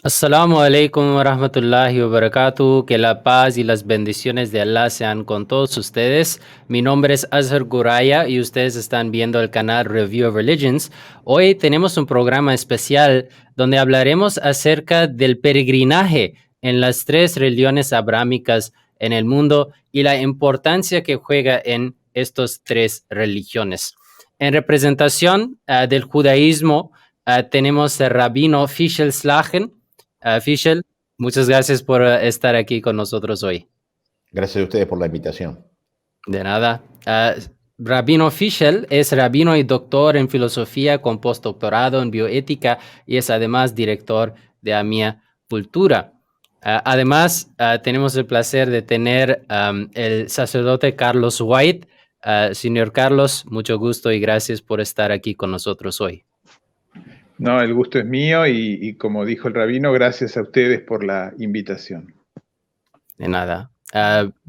Assalamu alaikum wa rahmatullahi wa barakatuh. Que la paz y las bendiciones de Allah sean con todos ustedes. Mi nombre es Azhar Guraya y ustedes están viendo el canal Review of Religions. Hoy tenemos un programa especial donde hablaremos acerca del peregrinaje en las tres religiones abrámicas en el mundo y la importancia que juega en estas tres religiones. En representación del judaísmo, tenemos el rabino Fischel Slagen. Fischel, muchas gracias por estar aquí con nosotros hoy. Gracias a ustedes por la invitación. De nada. Rabino Fischel es rabino y doctor en filosofía con postdoctorado en bioética y es además director de Amia Cultura. Además, tenemos el placer de tener el sacerdote Carlos White. Señor Carlos, mucho gusto y gracias por estar aquí con nosotros hoy. No, el gusto es mío y como dijo el rabino, gracias a ustedes por la invitación. De nada.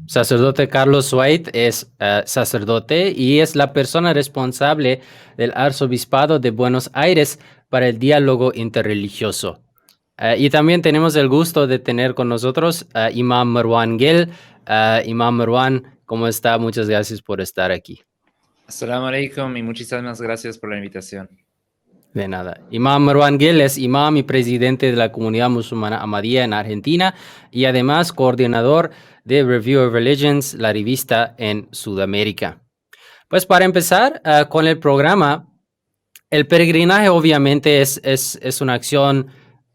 Sacerdote Carlos White es sacerdote y es la persona responsable del Arzobispado de Buenos Aires para el diálogo interreligioso. Y también tenemos el gusto de tener con nosotros a Imam Marwan Gel. Imam Marwan, ¿cómo está? Muchas gracias por estar aquí. Assalamu alaikum y muchísimas gracias por la invitación. De nada. Imam Marwan Gel es imam y presidente de la comunidad musulmana Ahmadiyya en Argentina y además coordinador de Review of Religions, la revista en Sudamérica. Pues para empezar con el programa, el peregrinaje obviamente es una acción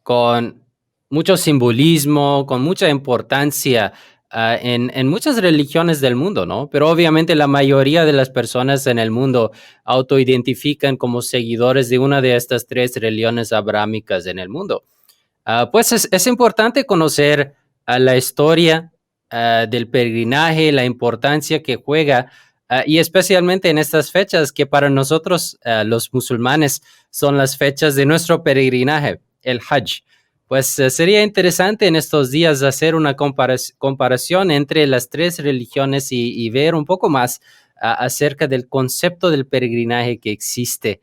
con mucho simbolismo, con mucha importancia en muchas religiones del mundo, ¿no? Pero obviamente la mayoría de las personas en el mundo autoidentifican como seguidores de una de estas tres religiones abrámicas en el mundo. Pues es importante conocer la historia del peregrinaje, la importancia que juega y especialmente en estas fechas que para nosotros los musulmanes son las fechas de nuestro peregrinaje, el Hajj. Pues sería interesante en estos días hacer una comparación entre las tres religiones y ver un poco más acerca del concepto del peregrinaje que existe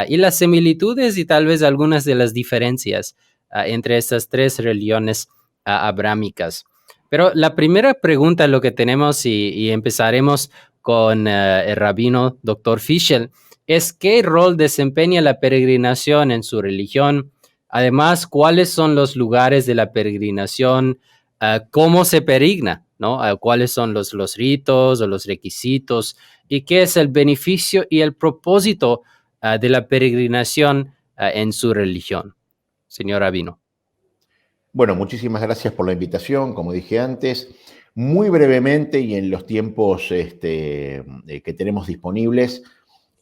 y las similitudes y tal vez algunas de las diferencias entre estas tres religiones abrámicas. Pero la primera pregunta lo que tenemos y empezaremos con el rabino Dr. Fischel es ¿qué rol desempeña la peregrinación en su religión? Además, ¿cuáles son los lugares de la peregrinación? ¿Cómo se peregrina? ¿No? ¿Cuáles son los ritos o los requisitos? ¿Y qué es el beneficio y el propósito de la peregrinación en su religión? Señor rabino. Bueno, muchísimas gracias por la invitación, como dije antes. Muy brevemente y en los tiempos que tenemos disponibles,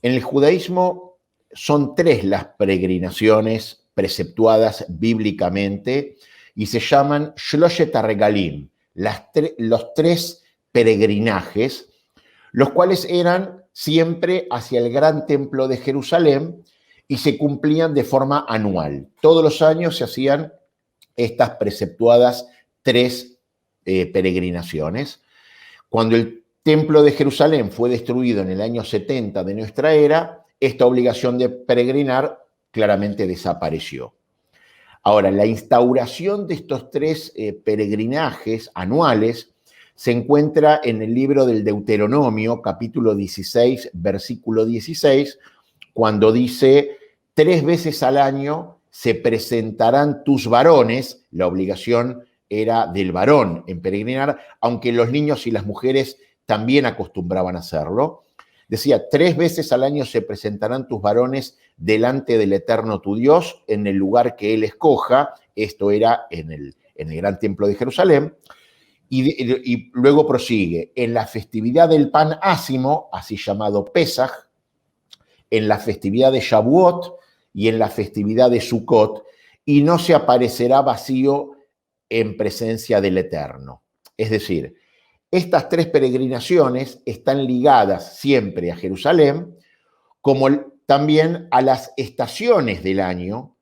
en el judaísmo son tres las peregrinaciones preceptuadas bíblicamente y se llaman Shloshet HaRegalim, los tres peregrinajes, los cuales eran siempre hacia el gran templo de Jerusalén y se cumplían de forma anual. Todos los años se hacían estas preceptuadas tres peregrinaciones. Cuando el templo de Jerusalén fue destruido en el año 70 de nuestra era, esta obligación de peregrinar claramente desapareció. Ahora, la instauración de estos tres peregrinajes anuales se encuentra en el libro del Deuteronomio, capítulo 16, versículo 16, cuando dice, 3 veces al año se presentarán tus varones, la obligación era del varón en peregrinar, aunque los niños y las mujeres también acostumbraban a hacerlo. Decía, 3 veces al año se presentarán tus varones delante del Eterno tu Dios en el lugar que Él escoja. Esto era en el gran templo de Jerusalén. Y luego prosigue, en la festividad del pan ácimo, así llamado Pesaj, en la festividad de Shavuot y en la festividad de Sukkot, y no se aparecerá vacío en presencia del Eterno. Es decir, estas tres peregrinaciones están ligadas siempre a Jerusalén, como también a las estaciones del año.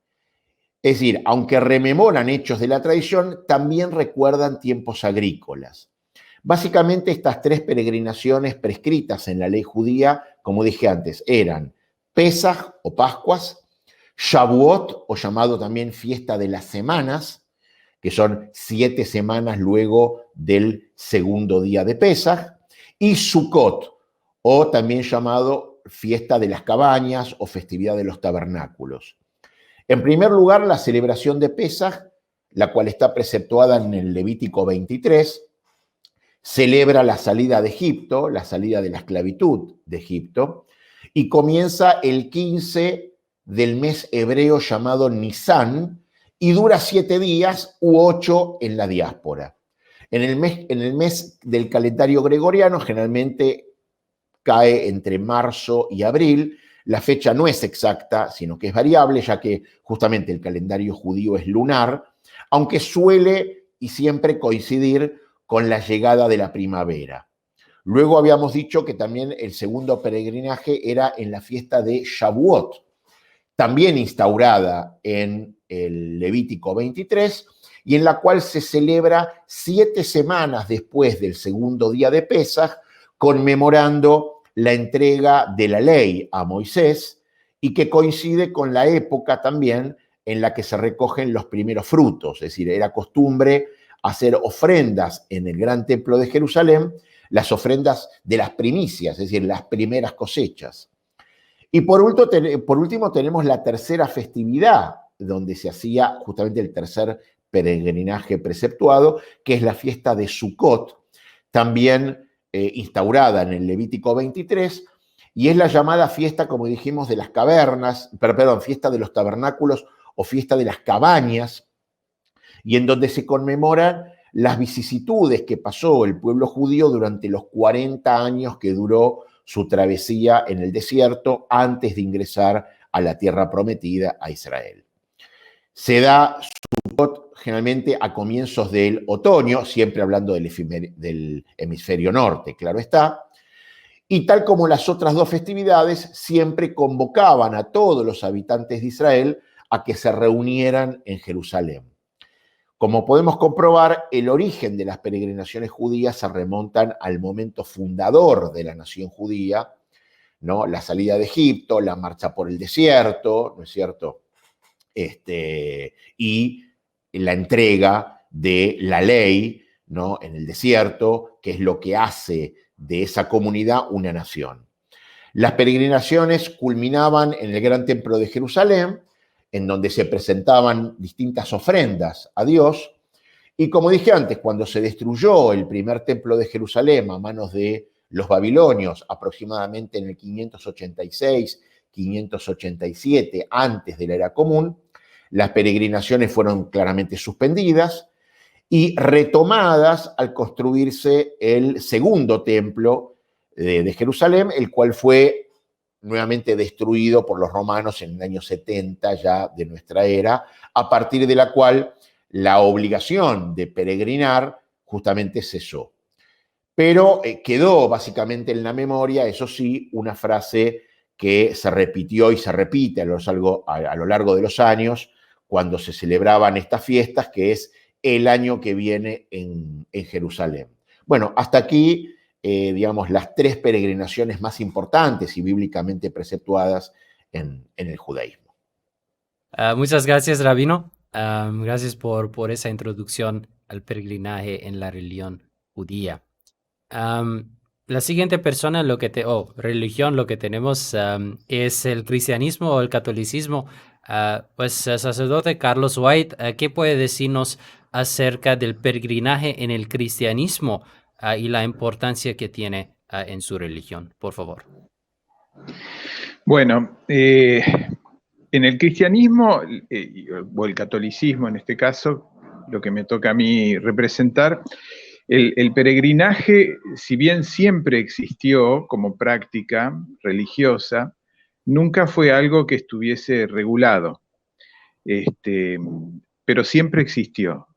Es decir, aunque rememoran hechos de la tradición, también recuerdan tiempos agrícolas. Básicamente, estas tres peregrinaciones prescritas en la ley judía, como dije antes, eran Pesaj o Pascuas, Shavuot, o llamado también fiesta de las semanas, que son 7 semanas luego del segundo día de Pesaj, y Sukkot, o también llamado fiesta de las cabañas o festividad de los tabernáculos. En primer lugar, la celebración de Pesaj, la cual está preceptuada en el Levítico 23, celebra la salida de Egipto, la salida de la esclavitud de Egipto, y comienza el 15 del mes hebreo llamado Nisan, y dura 7 días u 8 en la diáspora. En el mes del calendario gregoriano generalmente cae entre marzo y abril. La fecha no es exacta, sino que es variable, ya que justamente el calendario judío es lunar, aunque suele y siempre coincidir con la llegada de la primavera. Luego habíamos dicho que también el segundo peregrinaje era en la fiesta de Shavuot, también instaurada en el Levítico 23, y en la cual se celebra 7 semanas después del segundo día de Pesaj, conmemorando la entrega de la ley a Moisés, y que coincide con la época también en la que se recogen los primeros frutos, es decir, era costumbre hacer ofrendas en el gran templo de Jerusalén, las ofrendas de las primicias, es decir, las primeras cosechas. Y por último tenemos la tercera festividad, donde se hacía justamente el tercer peregrinaje preceptuado, que es la fiesta de Sukkot, también instaurada en el Levítico 23, y es la llamada fiesta, como dijimos, de las cavernas, perdón, fiesta de los tabernáculos o fiesta de las cabañas, y en donde se conmemoran las vicisitudes que pasó el pueblo judío durante los 40 años que duró su travesía en el desierto antes de ingresar a la tierra prometida a Israel. Se da Sukkot generalmente a comienzos del otoño, siempre hablando del hemisferio norte, claro está, y tal como las otras dos festividades, siempre convocaban a todos los habitantes de Israel a que se reunieran en Jerusalén. Como podemos comprobar, el origen de las peregrinaciones judías se remontan al momento fundador de la nación judía, ¿no? La salida de Egipto, la marcha por el desierto, ¿no es cierto? Y la entrega de la ley, ¿no? En el desierto, que es lo que hace de esa comunidad una nación. Las peregrinaciones culminaban en el gran templo de Jerusalén, en donde se presentaban distintas ofrendas a Dios. Y como dije antes, cuando se destruyó el primer templo de Jerusalén a manos de los babilonios, aproximadamente en el 586, 587, antes de la era común, las peregrinaciones fueron claramente suspendidas y retomadas al construirse el segundo templo de Jerusalén, el cual fue nuevamente destruido por los romanos en el año 70 ya de nuestra era, a partir de la cual la obligación de peregrinar justamente cesó. Pero quedó básicamente en la memoria, eso sí, una frase que se repitió y se repite a lo largo de los años cuando se celebraban estas fiestas, que es el año que viene en Jerusalén. Bueno, hasta aquí digamos, las 3 peregrinaciones más importantes y bíblicamente preceptuadas en el judaísmo. Muchas gracias, Rabino. Gracias por esa introducción al peregrinaje en la religión judía. La siguiente persona, religión, lo que tenemos es el cristianismo o el catolicismo. Sacerdote Carlos White, ¿qué puede decirnos acerca del peregrinaje en el cristianismo y la importancia que tiene en su religión? Por favor. Bueno, en el cristianismo, o el catolicismo en este caso, lo que me toca a mí representar, el peregrinaje, si bien siempre existió como práctica religiosa, nunca fue algo que estuviese regulado, pero siempre existió.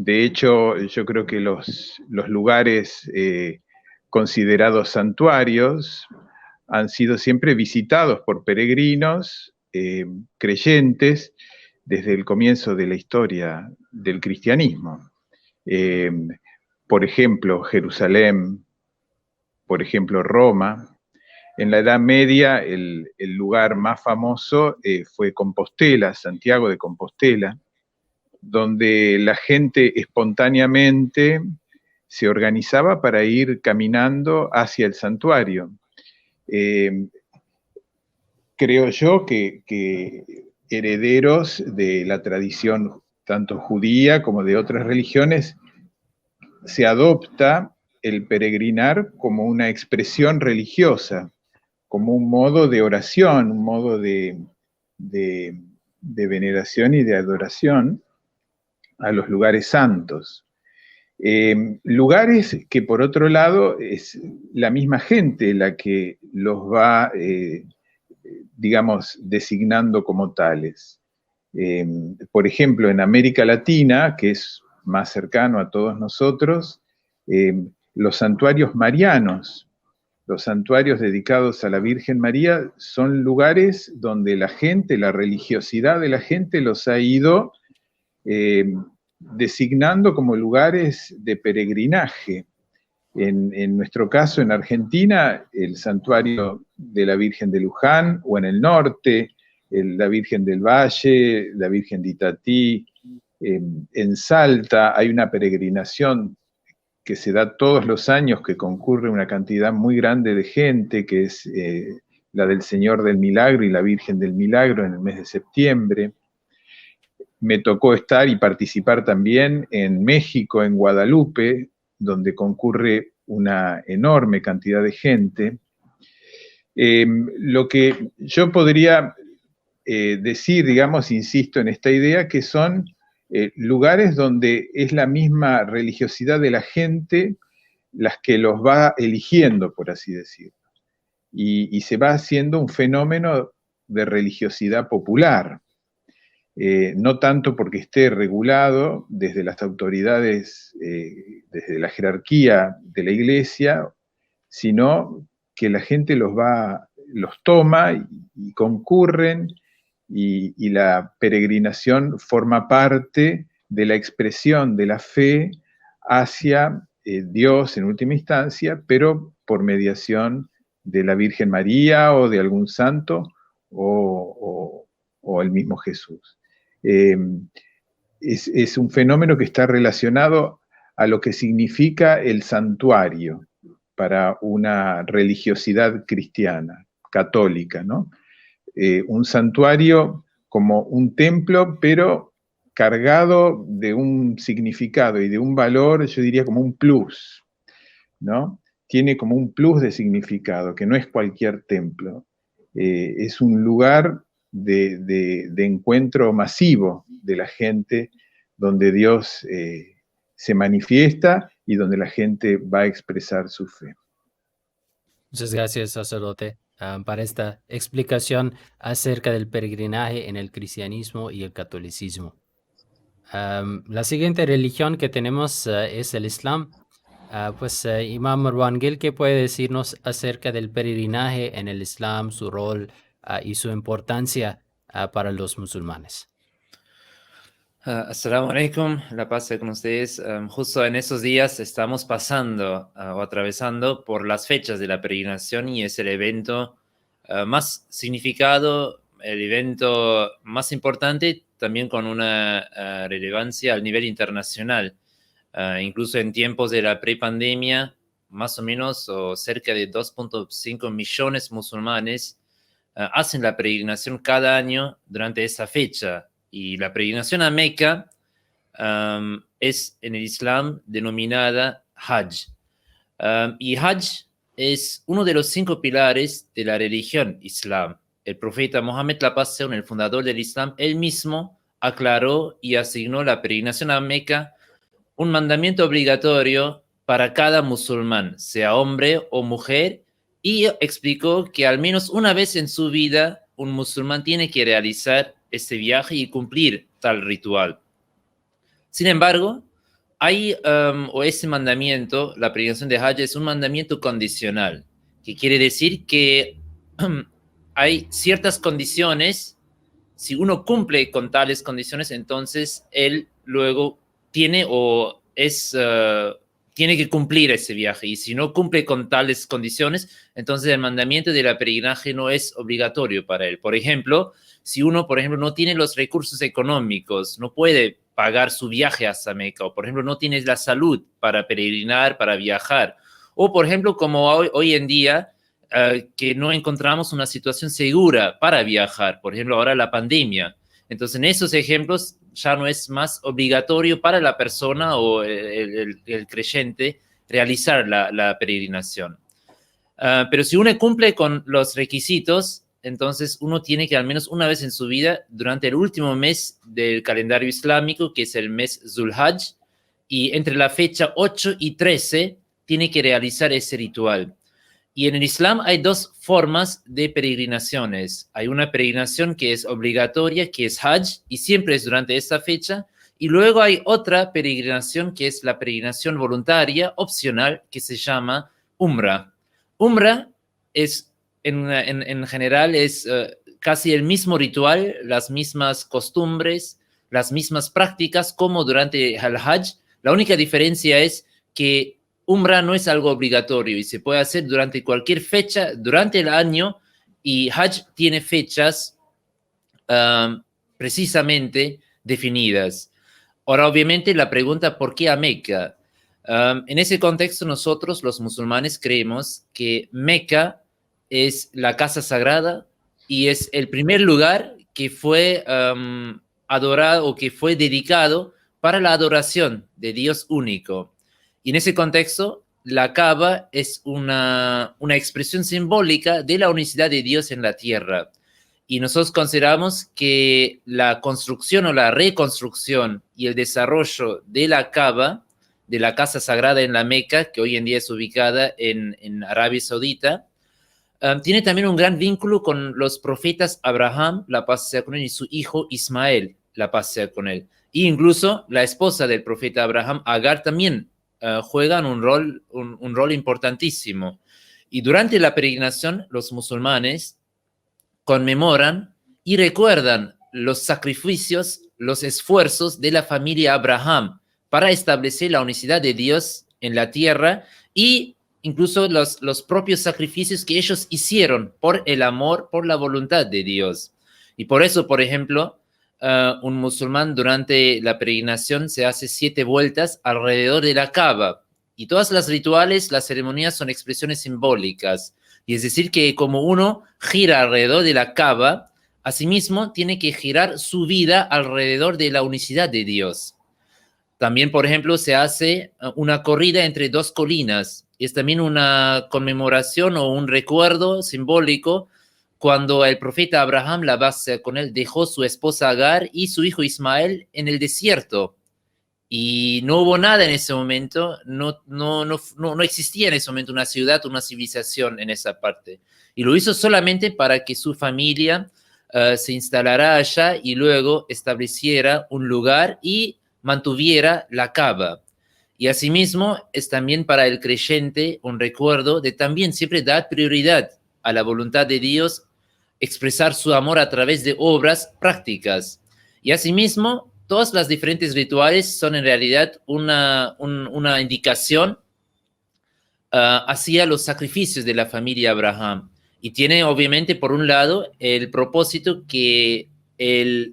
De hecho, yo creo que los lugares considerados santuarios han sido siempre visitados por peregrinos creyentes desde el comienzo de la historia del cristianismo. Por ejemplo, Jerusalén, por ejemplo, Roma, En la Edad Media el lugar más famoso fue Compostela, Santiago de Compostela, donde la gente espontáneamente se organizaba para ir caminando hacia el santuario. Creo yo que herederos de la tradición tanto judía como de otras religiones, se adopta el peregrinar como una expresión religiosa, como un modo de oración, un modo de veneración y de adoración a los lugares santos. Lugares que por otro lado es la misma gente la que los va, digamos, designando como tales. Por ejemplo, en América Latina, que es más cercano a todos nosotros, los santuarios marianos, los santuarios dedicados a la Virgen María, son lugares donde la gente, la religiosidad de la gente los ha ido designando como lugares de peregrinaje. En nuestro caso, en Argentina, el santuario de la Virgen de Luján, o en el norte, la Virgen del Valle, la Virgen de Itatí. En Salta hay una peregrinación que se da todos los años, que concurre una cantidad muy grande de gente, que es la del Señor del Milagro y la Virgen del Milagro en el mes de septiembre. Me tocó estar y participar también en México, en Guadalupe, donde concurre una enorme cantidad de gente. Lo que yo podría decir, digamos, insisto en esta idea, que son lugares donde es la misma religiosidad de la gente las que los va eligiendo, por así decirlo. Y se va haciendo un fenómeno de religiosidad popular. No tanto porque esté regulado desde las autoridades, desde la jerarquía de la iglesia, sino que la gente los toma y concurren, y la peregrinación forma parte de la expresión de la fe hacia Dios en última instancia, pero por mediación de la Virgen María o de algún santo o el mismo Jesús. Es un fenómeno que está relacionado a lo que significa el santuario para una religiosidad cristiana, católica, ¿no? Un santuario como un templo, pero cargado de un significado y de un valor, yo diría como un plus, ¿no? Tiene como un plus de significado, que no es cualquier templo. Es un lugar de encuentro masivo de la gente, donde Dios se manifiesta y donde la gente va a expresar su fe. Muchas gracias, sacerdote, para esta explicación acerca del peregrinaje en el cristianismo y el catolicismo. La siguiente religión que tenemos es el Islam. Imam Marwan Gil, ¿qué puede decirnos acerca del peregrinaje en el Islam, su rol y su importancia para los musulmanes? Assalamu alaikum, la paz sea con ustedes. Justo en esos días estamos pasando o atravesando por las fechas de la peregrinación, y es el evento más significado, el evento más importante, también con una relevancia al nivel internacional. Incluso en tiempos de la prepandemia, más o menos, o cerca de 2.5 millones musulmanes hacen la peregrinación cada año durante esa fecha. Y la peregrinación a Meca es en el Islam denominada Hajj. Y Hajj es uno de los 5 pilares de la religión Islam. El profeta Mohammed, la paz sea con él, el fundador del Islam, él mismo aclaró y asignó la peregrinación a Meca un mandamiento obligatorio para cada musulmán, sea hombre o mujer, y explicó que al menos una vez en su vida un musulmán tiene que realizar este viaje y cumplir tal ritual. Sin embargo, ese mandamiento, la peregrinación de Hajj, es un mandamiento condicional, que quiere decir que hay ciertas condiciones. Si uno cumple con tales condiciones, entonces él luego tiene tiene que cumplir ese viaje. Y si no cumple con tales condiciones, entonces el mandamiento del peregrinaje no es obligatorio para él. Por ejemplo, si uno, por ejemplo, no tiene los recursos económicos, no puede pagar su viaje hasta Meca, o por ejemplo, no tiene la salud para peregrinar, para viajar, o por ejemplo, como hoy en día, que no encontramos una situación segura para viajar, por ejemplo, ahora la pandemia. Entonces, en esos ejemplos ya no es más obligatorio para la persona o el creyente realizar la peregrinación. Pero si uno cumple con los requisitos, entonces uno tiene que al menos una vez en su vida, durante el último mes del calendario islámico, que es el mes Zulhajj, y entre la fecha 8 y 13, tiene que realizar ese ritual. Y en el Islam hay dos formas de peregrinaciones. Hay una peregrinación que es obligatoria, que es Hajj, y siempre es durante esta fecha. Y luego hay otra peregrinación que es la peregrinación voluntaria, opcional, que se llama Umrah. Umrah es, en general, es casi el mismo ritual, las mismas costumbres, las mismas prácticas como durante el Hajj. La única diferencia es que Umrah no es algo obligatorio y se puede hacer durante cualquier fecha, durante el año, y Hajj tiene fechas precisamente definidas. Ahora, obviamente, la pregunta, ¿por qué a Meca? En ese contexto, nosotros, los musulmanes, creemos que Meca es la casa sagrada y es el primer lugar que fue adorado o que fue dedicado para la adoración de Dios único. Y en ese contexto, la Kaaba es una expresión simbólica de la unicidad de Dios en la tierra. Y nosotros consideramos que la construcción o la reconstrucción y el desarrollo de la Kaaba, de la Casa Sagrada en la Meca, que hoy en día es ubicada en Arabia Saudita, tiene también un gran vínculo con los profetas Abraham, la paz sea con él, y su hijo Ismael, la paz sea con él. E incluso la esposa del profeta Abraham, Agar, también juegan un rol importantísimo. Y durante la peregrinación, los musulmanes conmemoran y recuerdan los sacrificios, los esfuerzos de la familia Abraham para establecer la unicidad de Dios en la tierra y incluso los propios sacrificios que ellos hicieron por el amor, por la voluntad de Dios. Y por eso, por ejemplo, un musulmán durante la peregrinación se hace 7 vueltas alrededor de la Kaaba. Y todas las rituales, las ceremonias son expresiones simbólicas. Y es decir, que como uno gira alrededor de la Kaaba, asimismo tiene que girar su vida alrededor de la unicidad de Dios. También, por ejemplo, se hace una corrida entre 2 colinas. Es también una conmemoración o un recuerdo simbólico cuando el profeta Abraham, la base con él, dejó su esposa Agar y su hijo Ismael en el desierto. Y no hubo nada en ese momento, no existía en ese momento una ciudad, una civilización en esa parte. Y lo hizo solamente para que su familia se instalara allá y luego estableciera un lugar y mantuviera la Kaaba. Y asimismo es también para el creyente un recuerdo de también siempre dar prioridad a la voluntad de Dios, expresar su amor a través de obras prácticas. Y asimismo, todas las diferentes rituales son en realidad una indicación hacia los sacrificios de la familia Abraham. Y tiene obviamente, por un lado, el propósito que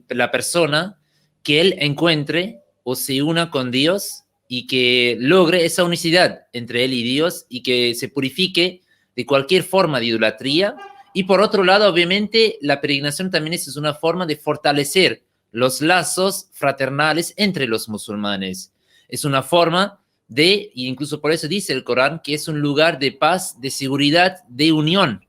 la persona, que él encuentre o se una con Dios y que logre esa unicidad entre él y Dios y que se purifique de cualquier forma de idolatría. Y por otro lado, obviamente, la peregrinación también es una forma de fortalecer los lazos fraternales entre los musulmanes. Es una forma de, y incluso por eso dice el Corán, que es un lugar de paz, de seguridad, de unión.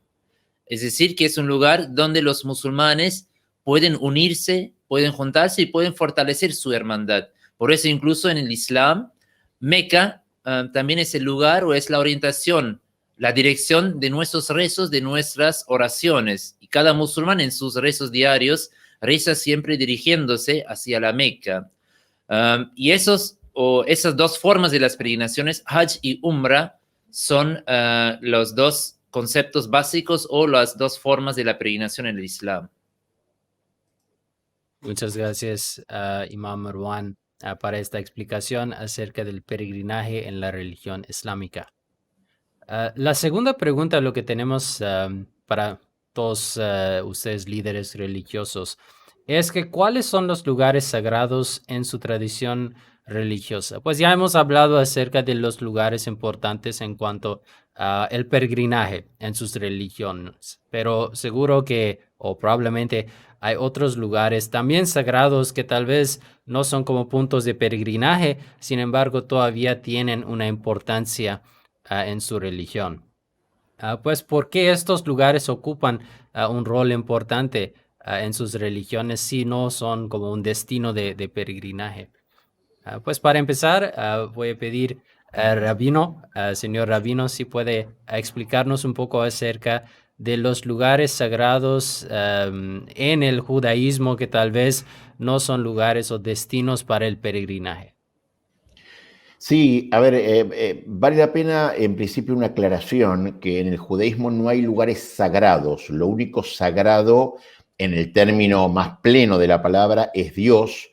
Es decir, que es un lugar donde los musulmanes pueden unirse, pueden juntarse y pueden fortalecer su hermandad. Por eso incluso en el Islam, Meca también es el lugar o es la orientación, la dirección de nuestros rezos, de nuestras oraciones. Y cada musulmán en sus rezos diarios reza siempre dirigiéndose hacia la Meca. Y esas 2 formas de las peregrinaciones, Hajj y Umrah, son los 2 conceptos básicos o las 2 formas de la peregrinación en el Islam. Muchas gracias, Imam Marwan. para esta explicación acerca del peregrinaje en la religión islámica. La segunda pregunta, lo que tenemos para todos ustedes líderes religiosos, es que ¿cuáles son los lugares sagrados en su tradición religiosa? Pues ya hemos hablado acerca de los lugares importantes en cuanto a el peregrinaje en sus religiones, pero seguro que, o probablemente, hay otros lugares también sagrados que tal vez no son como puntos de peregrinaje, sin embargo, todavía tienen una importancia en su religión. Pues, ¿por qué estos lugares ocupan un rol importante en sus religiones si no son como un destino de peregrinaje? Pues para empezar, voy a pedir Rabino, señor Rabino, si puede explicarnos un poco acerca de los lugares sagrados en el judaísmo que tal vez no son lugares o destinos para el peregrinaje. Sí, a ver, vale la pena en principio una aclaración que en el judaísmo no hay lugares sagrados. Lo único sagrado en el término más pleno de la palabra es Dios,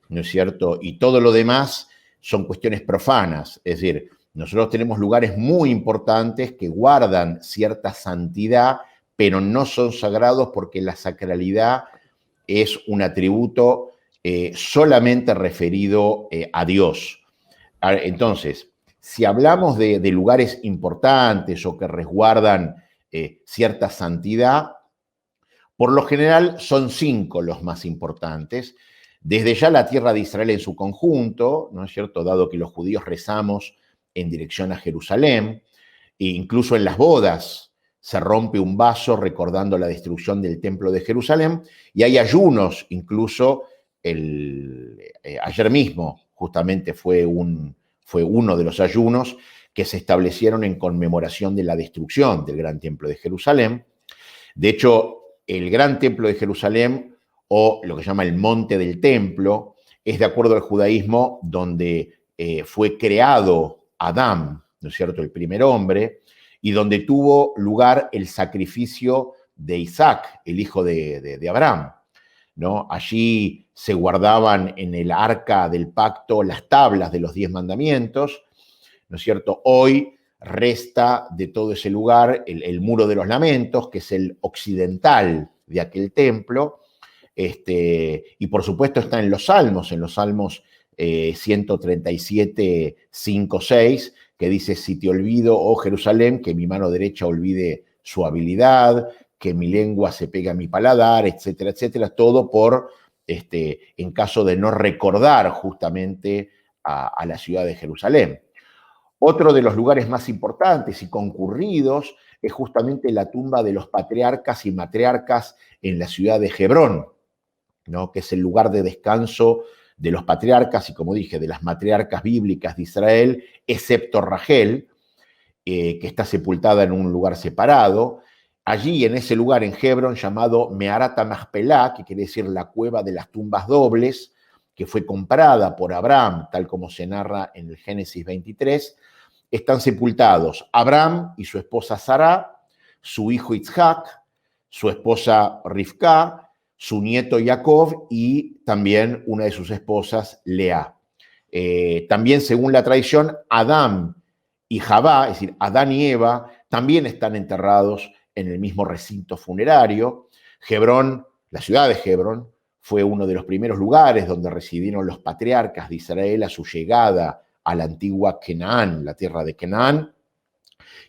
¿no es cierto? Y todo lo demás son cuestiones profanas. Es decir, nosotros tenemos lugares muy importantes que guardan cierta santidad, pero no son sagrados porque la sacralidad es un atributo solamente referido a Dios. Entonces, si hablamos de lugares importantes o que resguardan cierta santidad, por lo general son 5 los más importantes. Desde ya la tierra de Israel en su conjunto, ¿no es cierto? Dado que los judíos rezamos en dirección a Jerusalén, e incluso en las bodas se rompe un vaso recordando la destrucción del templo de Jerusalén, y hay ayunos, incluso ayer mismo justamente fue uno de los ayunos que se establecieron en conmemoración de la destrucción del gran templo de Jerusalén. De hecho, el gran templo de Jerusalén, o lo que se llama el monte del templo, es de acuerdo al judaísmo donde fue creado Adán, ¿no es cierto?, el primer hombre, y donde tuvo lugar el sacrificio de Isaac, el hijo de Abraham, ¿no? Allí se guardaban en el arca del pacto las tablas de los 10 mandamientos, ¿no es cierto? Hoy resta de todo ese lugar el muro de los lamentos, que es el occidental de aquel templo, y por supuesto está en los salmos 137, 5, 6, que dice: si te olvido, oh Jerusalén, que mi mano derecha olvide su habilidad, que mi lengua se pegue a mi paladar, etcétera, etcétera, todo por, en caso de no recordar justamente a la ciudad de Jerusalén. Otro de los lugares más importantes y concurridos es justamente la tumba de los patriarcas y matriarcas en la ciudad de Hebrón, ¿no? Que es el lugar de descanso de los patriarcas y, como dije, de las matriarcas bíblicas de Israel, excepto Rachel, que está sepultada en un lugar separado. Allí, en ese lugar, en Hebrón, llamado Meharat HaMachpelah, que quiere decir la cueva de las tumbas dobles, que fue comprada por Abraham, tal como se narra en el Génesis 23, están sepultados Abraham y su esposa Sará, su hijo Isaac, su esposa Rivka, su nieto Jacob y también una de sus esposas, Lea. También, según la tradición, Adán y Javá, es decir, Adán y Eva, también están enterrados en el mismo recinto funerario. Hebrón, la ciudad de Hebrón, fue uno de los primeros lugares donde residieron los patriarcas de Israel a su llegada a la antigua Canaán, la tierra de Canaán,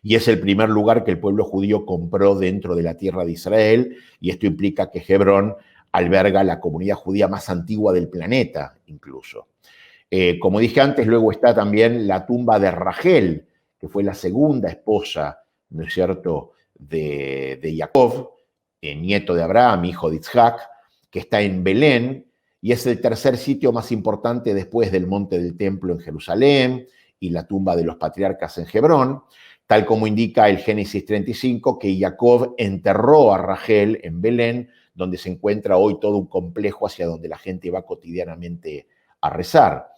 y es el primer lugar que el pueblo judío compró dentro de la tierra de Israel, y esto implica que Hebrón alberga la comunidad judía más antigua del planeta, incluso. Como dije antes, luego está también la tumba de Rachel, que fue la segunda esposa, ¿no es cierto?, de Jacob, nieto de Abraham, hijo de Isaac, que está en Belén, y es el tercer sitio más importante después del monte del templo en Jerusalén y la tumba de los patriarcas en Hebrón, tal como indica el Génesis 35, que Jacob enterró a Rachel en Belén, donde se encuentra hoy todo un complejo hacia donde la gente va cotidianamente a rezar.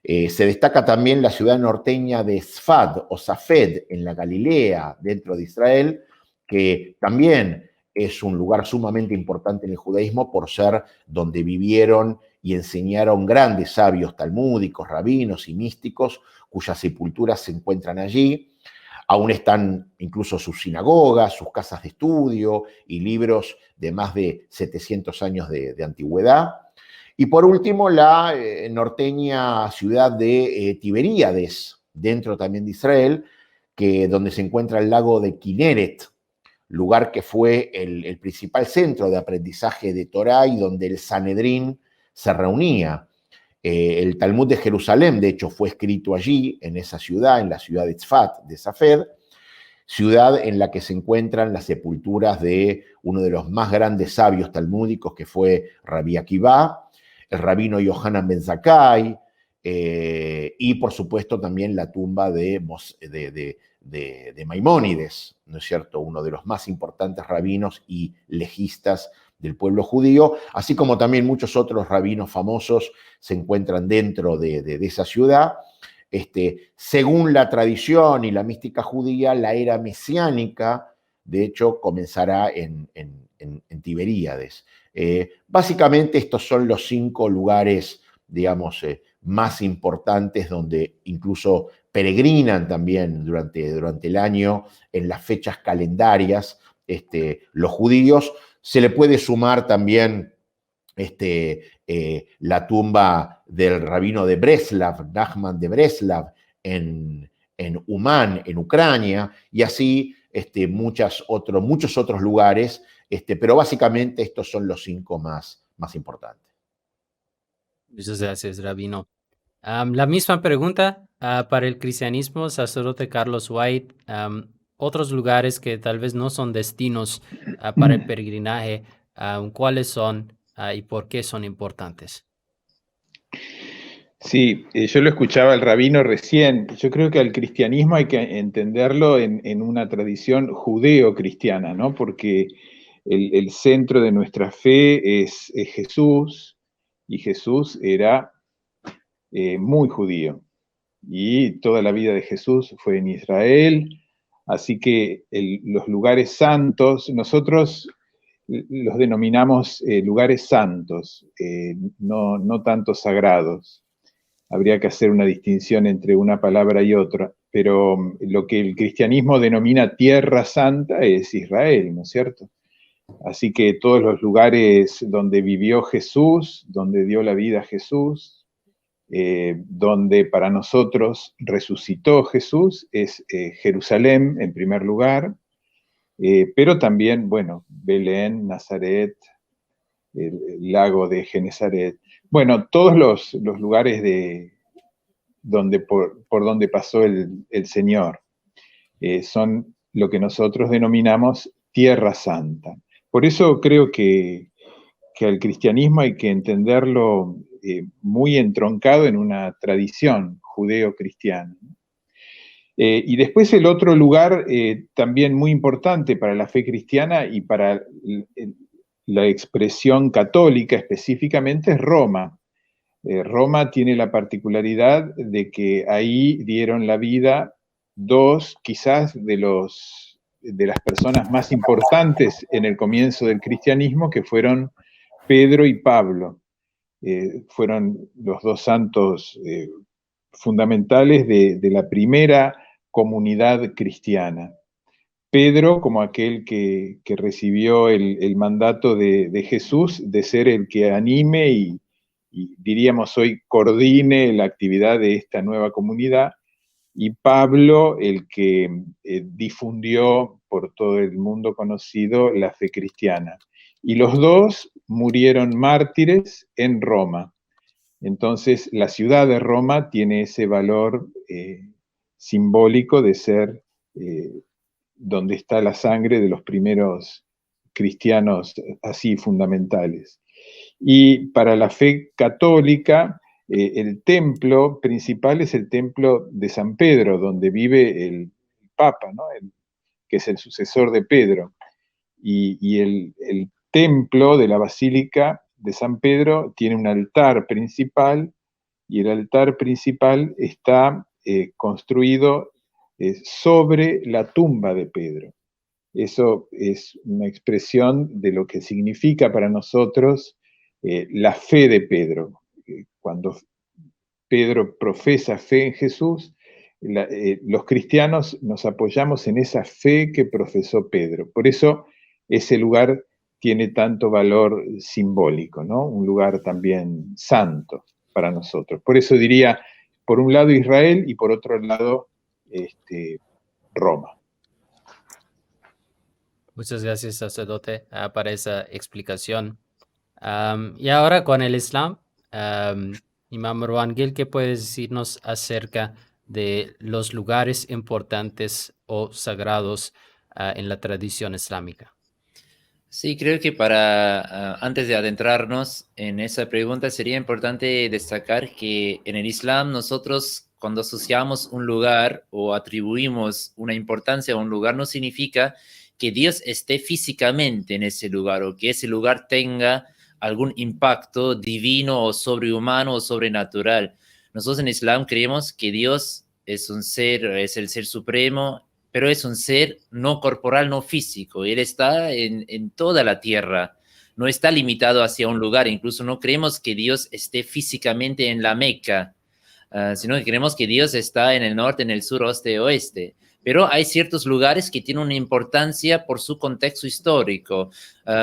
Se destaca también la ciudad norteña de Sfad o Safed, en la Galilea, dentro de Israel, que también es un lugar sumamente importante en el judaísmo por ser donde vivieron y enseñaron grandes sabios talmúdicos, rabinos y místicos, cuyas sepulturas se encuentran allí. Aún están incluso sus sinagogas, sus casas de estudio y libros de más de 700 años de antigüedad. Y por último, la norteña ciudad de Tiberíades, dentro también de Israel, donde se encuentra el lago de Kineret, lugar que fue el principal centro de aprendizaje de Torá y donde el Sanedrín se reunía. El Talmud de Jerusalén, de hecho, fue escrito allí, en esa ciudad, en la ciudad de Tzfat, de Safed, ciudad en la que se encuentran las sepulturas de uno de los más grandes sabios talmúdicos, que fue Rabbi Akiva, el rabino Yohanan ben Zakkai, y por supuesto también la tumba de Maimónides, ¿no es cierto?, uno de los más importantes rabinos y legistas del pueblo judío, así como también muchos otros rabinos famosos se encuentran dentro de esa ciudad. Según la tradición y la mística judía, la era mesiánica, de hecho, comenzará en Tiberíades. Básicamente estos son los 5 lugares, digamos, más importantes donde incluso peregrinan también durante el año en las fechas calendarias los judíos. Se le puede sumar también la tumba del rabino de Breslav, Nachman de Breslav, en Umán, en Ucrania, y así muchos otros lugares, pero básicamente estos son los 5 más importantes. Muchas gracias, Rabino. La misma pregunta para el cristianismo, sacerdote Carlos White. Otros lugares que tal vez no son destinos para el peregrinaje, ¿cuáles son y por qué son importantes? Sí, yo lo escuchaba el rabino recién. Yo creo que al cristianismo hay que entenderlo en una tradición judeo-cristiana, ¿no? Porque el centro de nuestra fe es Jesús, y Jesús era muy judío. Y toda la vida de Jesús fue en Israel, así que los lugares santos, nosotros los denominamos lugares santos, no tanto sagrados. Habría que hacer una distinción entre una palabra y otra, pero lo que el cristianismo denomina tierra santa es Israel, ¿no es cierto? Así que todos los lugares donde vivió Jesús, donde dio la vida Jesús, donde para nosotros resucitó Jesús, es Jerusalén en primer lugar, pero también, bueno, Belén, Nazaret, el lago de Genesaret. Bueno, todos los lugares por donde pasó el Señor son lo que nosotros denominamos Tierra Santa. Por eso creo que al cristianismo hay que entenderlo muy entroncado en una tradición judeo-cristiana. Y después el otro lugar también muy importante para la fe cristiana y para la expresión católica específicamente es Roma. Roma tiene la particularidad de que ahí dieron la vida 2 quizás de las personas más importantes en el comienzo del cristianismo, que fueron Pedro y Pablo. Fueron los 2 santos fundamentales de la primera comunidad cristiana. Pedro como aquel que recibió el mandato de Jesús de ser el que anime y diríamos hoy coordine la actividad de esta nueva comunidad, y Pablo el que difundió por todo el mundo conocido la fe cristiana. Y los 2 murieron mártires en Roma. Entonces, la ciudad de Roma tiene ese valor simbólico de ser donde está la sangre de los primeros cristianos así fundamentales. Y para la fe católica, el templo principal es el templo de San Pedro, donde vive el Papa, ¿no? Que es el sucesor de Pedro. Y el templo de la Basílica de San Pedro tiene un altar principal, y el altar principal está construido sobre la tumba de Pedro. Eso es una expresión de lo que significa para nosotros la fe de Pedro. Cuando Pedro profesa fe en Jesús, los cristianos nos apoyamos en esa fe que profesó Pedro. Por eso ese lugar tiene tanto valor simbólico, ¿no? Un lugar también santo para nosotros. Por eso diría, por un lado Israel y por otro lado Roma. Muchas gracias, sacerdote, para esa explicación. Y ahora con el Islam, Imam Marwan Gil, ¿qué puedes decirnos acerca de los lugares importantes o sagrados en la tradición islámica? Sí, creo que para antes de adentrarnos en esa pregunta sería importante destacar que en el Islam nosotros cuando asociamos un lugar o atribuimos una importancia a un lugar no significa que Dios esté físicamente en ese lugar o que ese lugar tenga algún impacto divino o sobrehumano o sobrenatural. Nosotros en Islam creemos que Dios es un ser, es el ser supremo, pero es un ser no corporal, no físico. Él está en toda la tierra, no está limitado hacia un lugar. Incluso no creemos que Dios esté físicamente en la Meca, sino que creemos que Dios está en el norte, en el sur, oeste, oeste. Pero hay ciertos lugares que tienen una importancia por su contexto histórico.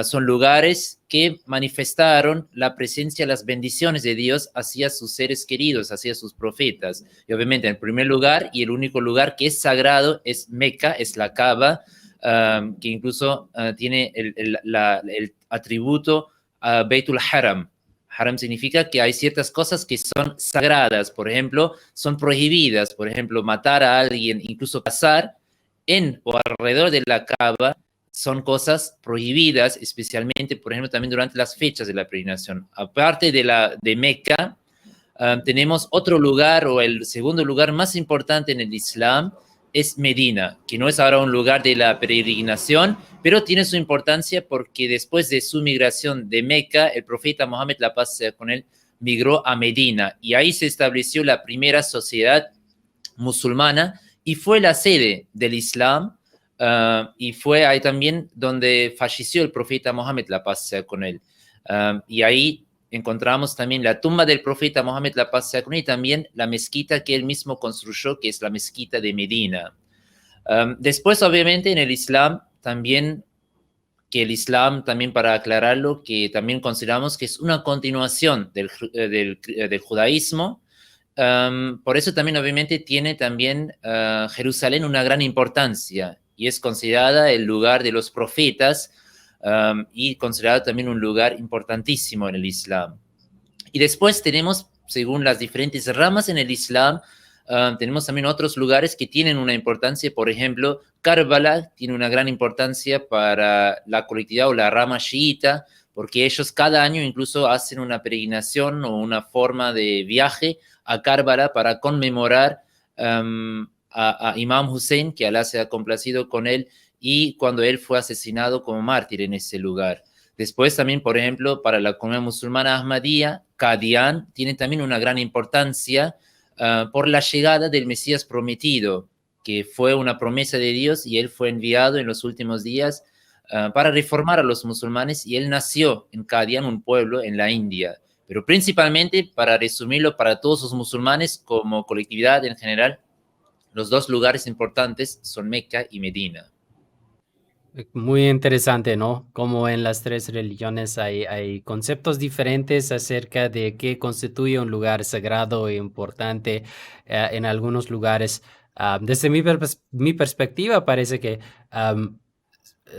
Son lugares que manifestaron la presencia, las bendiciones de Dios hacia sus seres queridos, hacia sus profetas. Y obviamente, en primer lugar, y el único lugar que es sagrado es Meca, es la Kaaba, que incluso tiene el atributo Beitul Haram. Haram significa que hay ciertas cosas que son sagradas, por ejemplo, son prohibidas, por ejemplo, matar a alguien, incluso cazar en o alrededor de la Kaaba, son cosas prohibidas, especialmente, por ejemplo, también durante las fechas de la peregrinación. Aparte de Meca, tenemos otro lugar, o el segundo lugar más importante en el Islam, es Medina, que no es ahora un lugar de la peregrinación, pero tiene su importancia porque después de su migración de Meca, el profeta Mohammed, la paz sea con él, migró a Medina y ahí se estableció la primera sociedad musulmana y fue la sede del Islam y fue ahí también donde falleció el profeta Mohammed, la paz sea con él. Y ahí encontramos también la tumba del profeta Mohammed, la paz sea con él, y también la mezquita que él mismo construyó, que es la mezquita de Medina. Después, obviamente, en el Islam también, que el Islam, también para aclararlo, que también consideramos que es una continuación del judaísmo. Por eso también, obviamente, tiene también Jerusalén una gran importancia y es considerada el lugar de los profetas, y considerado también un lugar importantísimo en el Islam. Y después tenemos, según las diferentes ramas en el Islam, tenemos también otros lugares que tienen una importancia. Por ejemplo, Karbala tiene una gran importancia para la colectividad o la rama chiita, porque ellos cada año incluso hacen una peregrinación o una forma de viaje a Karbala para conmemorar a Imam Hussein, que Alá se ha complacido con él, y cuando él fue asesinado como mártir en ese lugar. Después también, por ejemplo, para la comunidad musulmana Ahmadía, Qadian tiene también una gran importancia por la llegada del Mesías prometido, que fue una promesa de Dios y él fue enviado en los últimos días para reformar a los musulmanes y él nació en Qadian, un pueblo en la India. Pero principalmente, para resumirlo, para todos los musulmanes como colectividad en general, los dos lugares importantes son Meca y Medina. Muy interesante, ¿no? Como en las tres religiones hay conceptos diferentes acerca de qué constituye un lugar sagrado e importante. En algunos lugares, desde mi perspectiva, parece que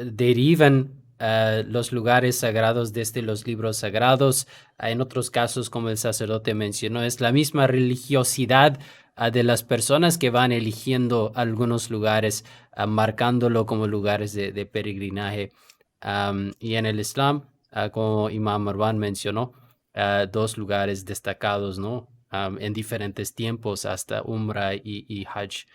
derivan los lugares sagrados desde los libros sagrados. En otros casos, como el sacerdote mencionó, es la misma religiosidad de las personas que van eligiendo algunos lugares, marcándolo como lugares de peregrinaje. Y en el Islam, como Imam Marwan mencionó, dos lugares destacados, ¿no? En diferentes tiempos, hasta Umrah y Hajj.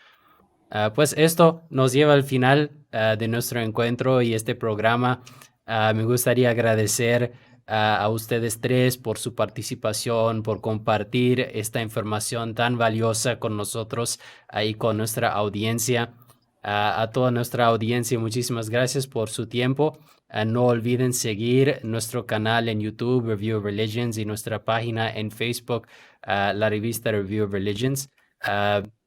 Pues esto nos lleva al final de nuestro encuentro y este programa. Me gustaría agradecer a ustedes tres por su participación, por compartir esta información tan valiosa con nosotros y con nuestra audiencia. A toda nuestra audiencia, muchísimas gracias por su tiempo. No olviden seguir nuestro canal en YouTube, Review of Religions, y nuestra página en Facebook, la revista Review of Religions.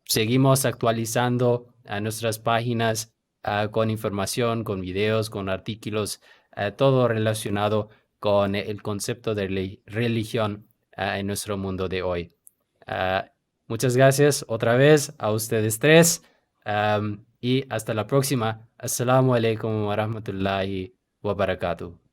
Seguimos actualizando nuestras páginas con información, con videos, con artículos, todo relacionado con el concepto de religión en nuestro mundo de hoy. Muchas gracias otra vez a ustedes tres. Y hasta la próxima. Assalamu alaikum wa rahmatullahi wa barakatuh.